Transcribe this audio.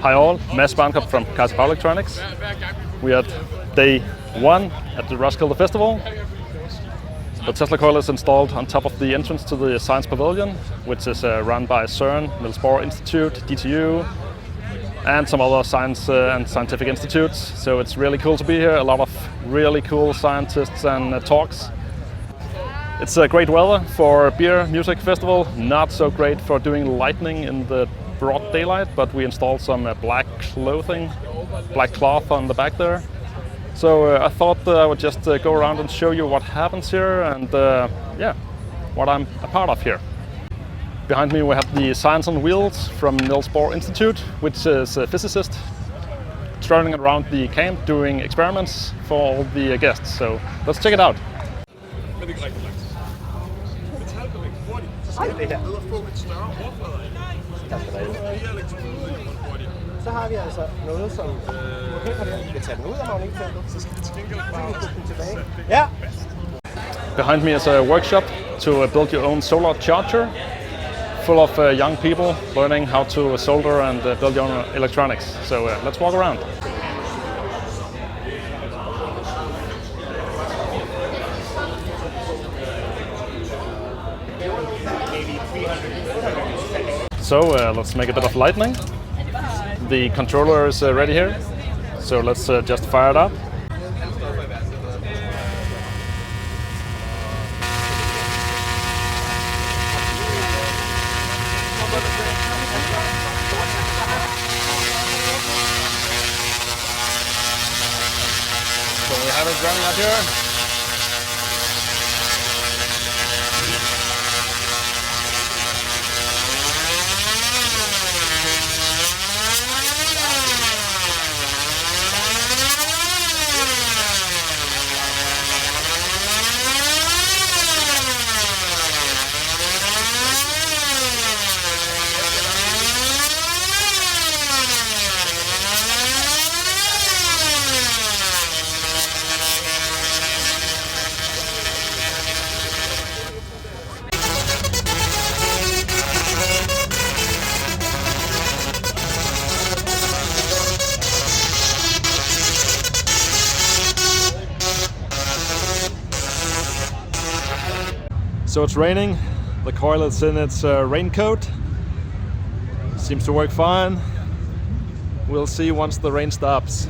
Hi all, Mads Barnkob from Kaizer Power Electronics. We are at day 1 at the Roskilde Festival. The Tesla Coil is installed on top of the entrance to the Science Pavilion, which is run by CERN, Niels Bohr Institute, DTU, and some other science and scientific institutes. So it's really cool to be here. A lot of really cool scientists and talks. It's great weather for a beer music festival. Not so great for doing lighting in the broad daylight, but we installed some black cloth on the back there. So I thought I would just go around and show you what happens here and what I'm a part of here. Behind me we have the Science on Wheels from Niels Bohr Institute, which is a physicist traveling around the camp doing experiments for all the guests. So let's check it out. Så har vi altså noget, som vi kan tage den ud af magnetfeltet, så skal vi til gengæld bare putte den tilbage. Ja! Behind me is a workshop to build your own solar charger, full of young people learning how to solder and build your own electronics. So let's walk around. So let's make a bit of lightning. The controller is ready here, so let's just fire it up. So we have it running up here. So it's raining, the coil is in its raincoat. Seems to work fine. We'll see once the rain stops.